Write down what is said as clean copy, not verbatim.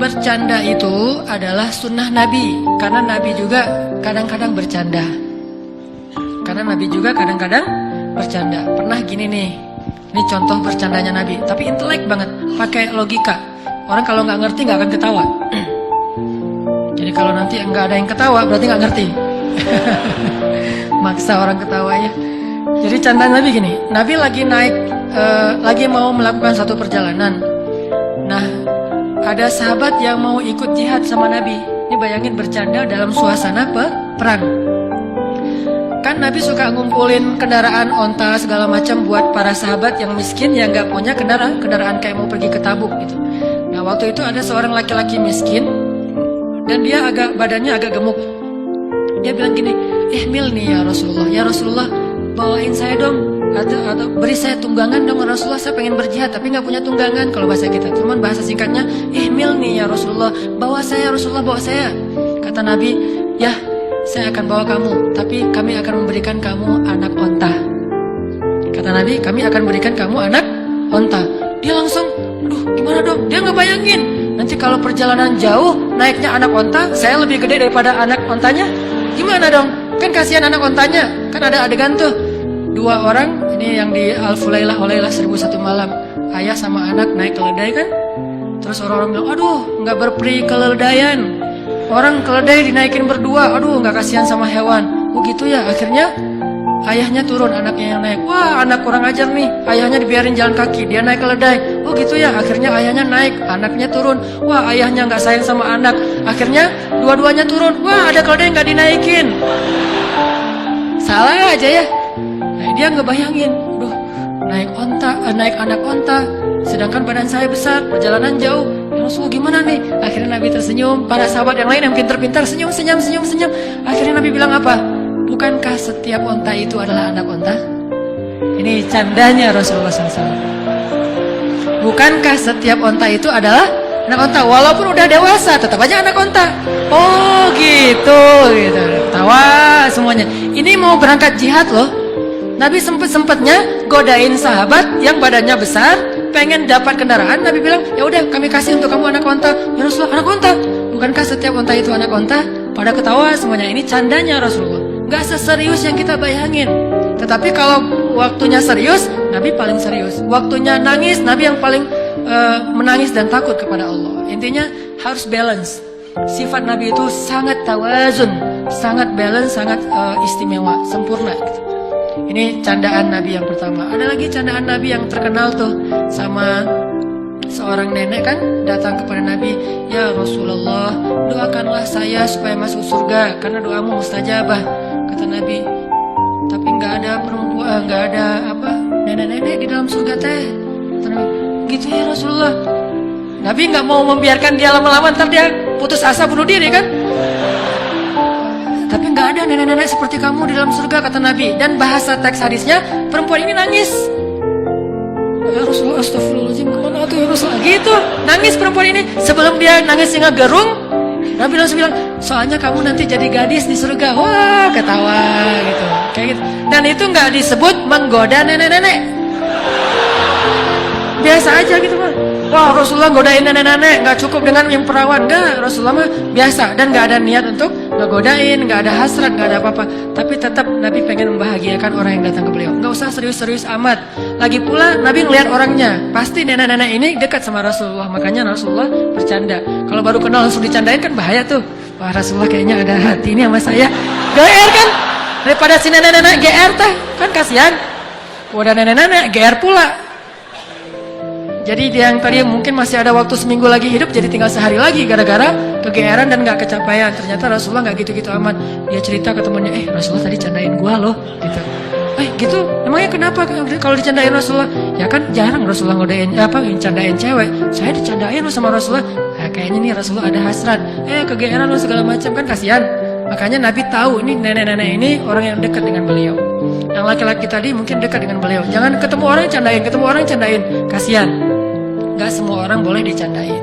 bercanda itu adalah sunnah Nabi. Karena Nabi juga kadang-kadang bercanda. Pernah gini nih, ini contoh bercandanya Nabi, tapi intelek banget, pakai logika. Orang kalau nggak ngerti nggak akan ketawa. Jadi kalau nanti nggak ada yang ketawa berarti nggak ngerti. Maksa orang ketawa ya. Jadi candaan Nabi gini, Nabi lagi naik, lagi mau melakukan satu perjalanan. Nah, ada sahabat yang mau ikut jihad sama Nabi. Ini bayangin bercanda dalam suasana perang. Kan Nabi suka ngumpulin kendaraan, onta segala macam buat para sahabat yang miskin yang nggak punya kendaraan kayak mau pergi ke Tabuk gitu. Nah, waktu itu ada seorang laki-laki miskin dan dia badannya agak gemuk. Dia bilang gini, "Ihmil nih ya Rasulullah, bawain saya dong, atau beri saya tunggangan dong Rasulullah, saya pengen berjihad tapi nggak punya tunggangan." Kalau bahasa kita, cuman bahasa singkatnya, "Ihmil nih ya Rasulullah, bawa saya Rasulullah, bawa saya." Kata Nabi, "Ya, saya akan bawa kamu, tapi kami akan memberikan kamu anak onta." Kata Nabi, "Kami akan berikan kamu anak onta." Dia langsung, aduh gimana dong? Dia nggak bayangin, nanti kalau perjalanan jauh naiknya anak onta, saya lebih gede daripada anak ontanya. Gimana dong? Kan kasihan anak ontanya. Kan ada adegan tuh, dua orang, ini yang di Al-Fulailah 1001 malam, ayah sama anak naik keledai kan. Terus orang-orang bilang, aduh nggak berperi keledaian, orang keledai dinaikin berdua, aduh nggak kasihan sama hewan. Oh gitu ya. Akhirnya ayahnya turun, anaknya yang naik. Wah, anak kurang ajar nih, ayahnya dibiarin jalan kaki, dia naik keledai. Oh gitu ya. Akhirnya ayahnya naik, anaknya turun. Wah, ayahnya nggak sayang sama anak. Akhirnya dua-duanya turun. Wah, ada keledai nggak dinaikin. Salah aja ya. Nah, dia nggak bayangin, duh, naik anak onta, sedangkan badan saya besar, perjalanan jauh. Ya Rasulullah gimana nih? Akhirnya Nabi tersenyum. Para sahabat yang lain yang pintar-pintar senyum. Akhirnya Nabi bilang apa? Bukankah setiap onta itu adalah anak onta? Ini candanya Rasulullah SAW. Bukankah setiap onta itu adalah anak onta? Walaupun udah dewasa, tetap aja anak onta. Oh gitu. Tawa semuanya. Ini mau berangkat jihad loh. Nabi sempet-sempetnya godain sahabat yang badannya besar, pengen dapat kendaraan. Nabi bilang, ya udah kami kasih untuk kamu anak onta. Ya Rasulullah, anak onta? Bukankah setiap onta itu anak onta? Pada ketawa semuanya. Ini candanya Rasulullah. Gak seserius yang kita bayangin. Tetapi kalau waktunya serius, Nabi paling serius. Waktunya nangis, Nabi yang paling menangis dan takut kepada Allah. Intinya harus balance. Sifat Nabi itu sangat tawazun, sangat balance, sangat istimewa, sempurna gitu. Ini candaan Nabi yang pertama. Ada lagi candaan Nabi yang terkenal tuh, sama seorang nenek kan datang kepada Nabi, "Ya Rasulullah, doakanlah saya supaya masuk surga karena doamu mustajabah." Kata Nabi, "Tapi nggak ada perempuan, nggak ada nenek-nenek di dalam surga teh." Kata Nabi, "Gitu ya Rasulullah." Nabi nggak mau membiarkan dia lama-lama, ntar dia putus asa bunuh diri kan. "Tapi nggak ada nenek-nenek seperti kamu di dalam surga," kata Nabi. Dan bahasa teks hadisnya, perempuan ini nangis. "Ya Rasulullah, astagfirullahaladzim, kemana tuh ya Rasulullah?" Gitu, nangis perempuan ini. Sebelum dia nangisnya ngegerung, Nabi langsung bilang, "Soalnya kamu nanti jadi gadis di surga." Wah, ketawa gitu, kayak gitu. Dan itu nggak disebut menggoda nenek-nenek, biasa aja gitu mah. Wah, Rasulullah godain nenek-nenek, nggak cukup dengan yang perawan. Nggak, Rasulullah mah biasa. Dan nggak ada niat untuk ngegodain, nggak ada hasrat, nggak ada apa-apa. Tapi tetap Nabi pengen membahagiakan orang yang datang ke beliau. Nggak usah serius-serius amat. Lagi pula Nabi ngelihat orangnya, pasti nenek-nenek ini dekat sama Rasulullah. Makanya Rasulullah bercanda. Kalau baru kenal langsung dicandain kan bahaya tuh. Wah, Rasulullah kayaknya ada hati ini sama saya. GR kan? Daripada si nenek-nenek GR teh, kan kasihan. Udah nenek-nenek GR pula. Jadi dia yang tadi mungkin masih ada waktu seminggu lagi hidup, jadi tinggal sehari lagi gara-gara kegeeran dan gak kecapaian. Ternyata Rasulullah gak gitu-gitu amat. Dia cerita ke temannya, Rasulullah tadi candain gua loh gitu. Gitu, emangnya kenapa kalau dicandain Rasulullah? Ya kan jarang Rasulullah ngodain candain cewek. Saya dicandain loh sama Rasulullah. Nah, kayaknya nih Rasulullah ada hasrat. Kegeeran loh segala macam, kan kasihan. Makanya Nabi tahu ini nenek-nenek ini orang yang dekat dengan beliau. Yang laki-laki tadi mungkin dekat dengan beliau. Jangan ketemu orang candain, kasihan. Gak semua orang boleh dicandain.